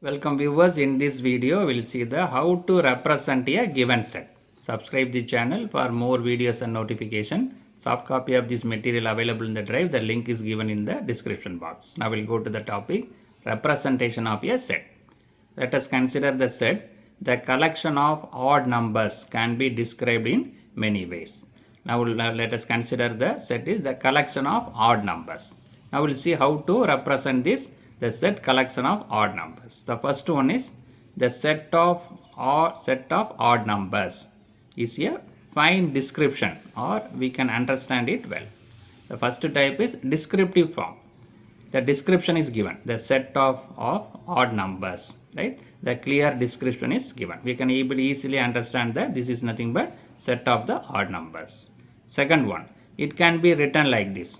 Welcome viewers, in this video we will see the how to represent a given set. Subscribe the channel for more videos and notification. Soft copy of this material available in the drive. The link is given in the description box. Now we'll go to the topic representation of a set. Let us consider the set. The collection of odd numbers can be described in many ways. Now let us consider the set is the collection of odd numbers. Now we'll see how to represent this the set collection of odd numbers. The first one is the set of odd numbers is a fine description, or we can understand it well. The first type is descriptive form. The description is given, the set of odd numbers, right? The clear description is given. We can easily understand that this is nothing but set of the odd numbers. Second one, it can be written like this.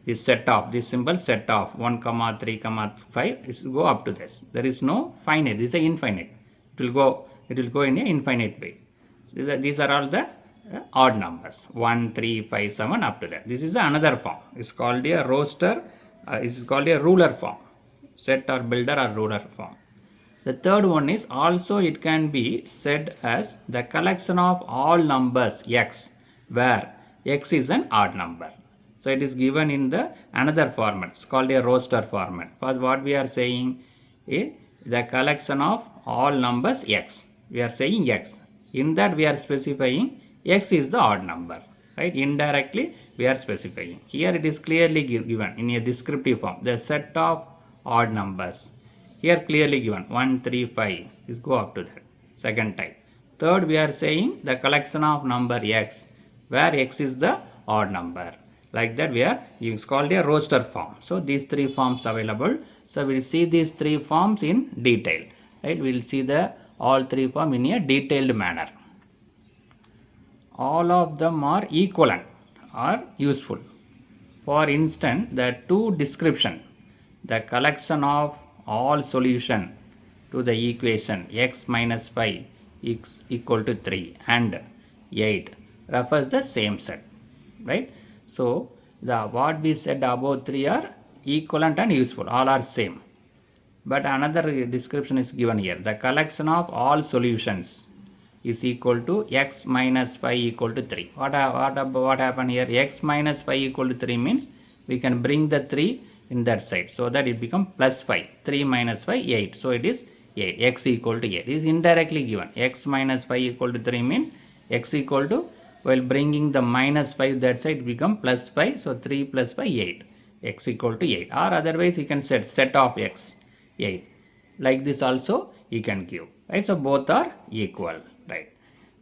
This set of, this symbol set of 1, 3, 5 is go up to this. There is no finite, this is infinite. It will go in an infinite way. So these are all the odd numbers, 1, 3, 5, 7 up to that. This is another form. It's called a roster, it's called a ruler form. Set or builder or ruler form. The third one is also it can be said as the collection of all numbers x, where x is an odd number. So it is given in the another format. It's called a roster format. First, what we are saying is the collection of all numbers x. We are saying x. In that we are specifying x is the odd number. Right? Indirectly we are specifying. Here it is clearly given in a descriptive form. The set of odd numbers. Here clearly given 1, 3, 5 is go up to that. Second type. Third, we are saying the collection of number x, where x is the odd number. Like that we are using, it's called a roster form. So these three forms available. So we will see these three forms in detail. Right? We will see the all three forms in a detailed manner. All of them are equivalent or useful. For instance, the two description, the collection of all solution to the equation x minus 5 is equal to 3 and 8 refers the same set. Right? So, what we said above three are equivalent and useful, all are same. But another description is given here. The collection of all solutions is equal to x minus 5 equal to 3. What happened here? X minus 5 equal to 3 means we can bring the 3 in that side, so that it becomes plus 5. 3 minus 5, 8. So, it is 8. X equal to 8. It is indirectly given. X minus 5 equal to 3 means x equal to, while bringing the minus 5 that side become plus 5. So 3 plus 5, 8. X equal to 8. Or otherwise you can set of x, 8. Like this also you can give. Right? So both are equal. Right?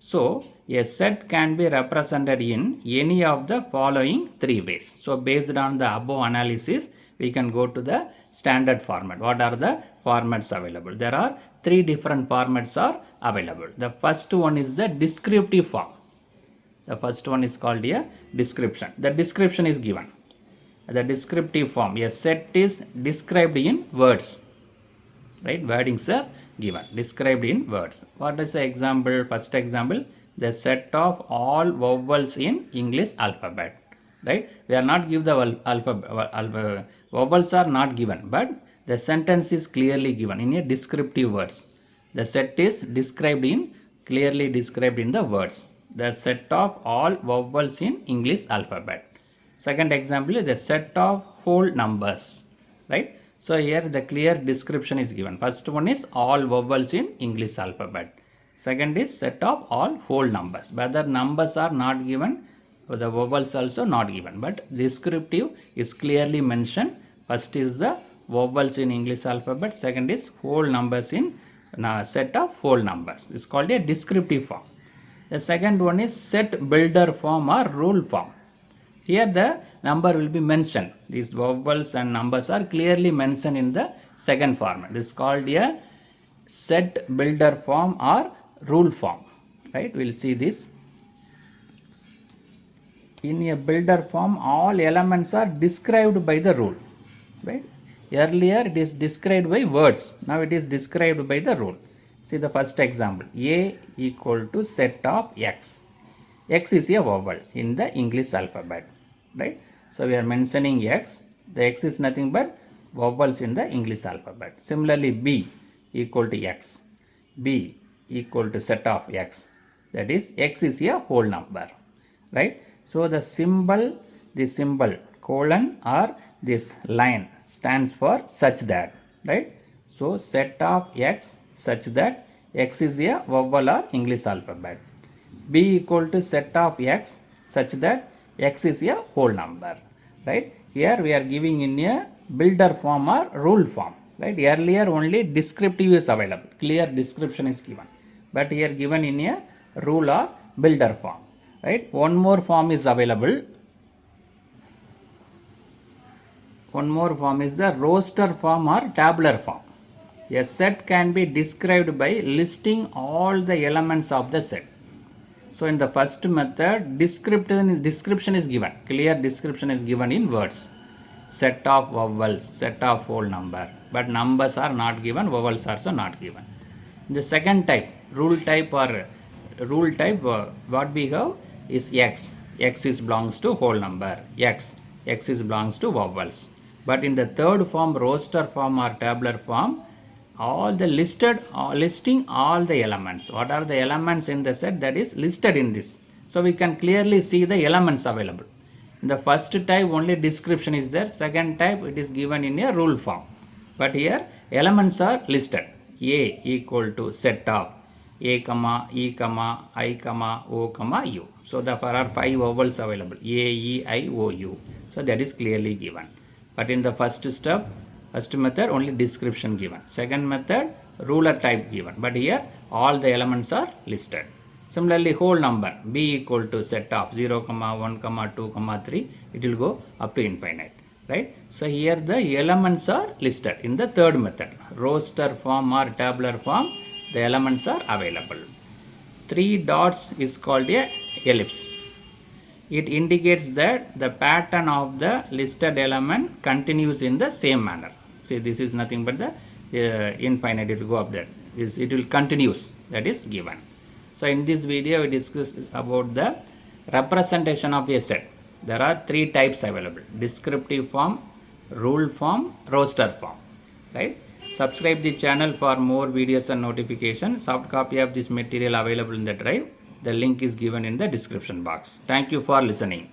So a set can be represented in any of the following three ways. So based on the above analysis, we can go to the standard format. What are the formats available? There are three different formats are available. The first one is the descriptive form. The first one is called a description. The description is given. The descriptive form. A set is described in words. Right? Wordings are given. Described in words. What is the example? First example. The set of all vowels in English alphabet. Right? We are not give the alphabet. Vowels are not given. But the sentence is clearly given in a descriptive words. The set is described in, clearly described in the words. The set of all vowels in English alphabet. Second example is the set of whole numbers. Right? So here the clear description is given. First one is all vowels in English alphabet. Second is set of all whole numbers. Whether numbers are not given, the vowels also not given. But descriptive is clearly mentioned. First is the vowels in English alphabet. Second is whole numbers in set of whole numbers. It's called a descriptive form. The second one is set builder form or rule form. Here the number will be mentioned. These vowels and numbers are clearly mentioned in the second format. This is called a set builder form or rule form. Right? We will see this. In a builder form, all elements are described by the rule. Right? Earlier it is described by words. Now it is described by the rule. See the first example. A equal to set of x. X is a vowel in the English alphabet. Right? So we are mentioning x. The x is nothing but vowels in the English alphabet. Similarly B. equal to x, b equal to set of x, that is x is a whole number, right? So the symbol colon or this line stands for such that, right? So set of x such that x is a vowel or English alphabet. B equal to set of x such that x is a whole number, right? Here we are giving in a builder form or rule form, right? Earlier only descriptive is available, clear description is given, but here given in a rule or builder form, right? One more form is available. One more form is the roster form or tabular form. A set can be described by listing all the elements of the set. So in the first method, description is given, clear description is given in words. Set of vowels, set of whole number, but numbers are not given, vowels are also not given. The second type, rule type, what we have is x. X is belongs to whole number, x is belongs to vowels. But in the third form, roster form or tabular form, all the listing all the elements. What are the elements in the set, that is listed in this. So we can clearly see the elements available. In the first type only description is there, second type it is given in a rule form. But here elements are listed. A equal to set of A, E, I, O, U. So there are 5 vowels available, A, E, I, O, U. So that is clearly given. But in the first method only description given. Second method ruler type given. But here all the elements are listed. Similarly, whole number b equal to set of 0, 1, 2, 3. It will go up to infinite. Right? So here the elements are listed in the third method. Roster form or tabular form, the elements are available. 3 dots is called a ellipse. It indicates that the pattern of the listed element continues in the same manner. See, this is nothing but the infinite, it will go up there. It will continues, that is given. So in this video we discussed about the representation of a set. There are 3 types available: descriptive form, rule form, roster form, right? Subscribe the channel for more videos and notifications. Soft copy of this material available in the drive. The link is given in the description box. Thank you for listening.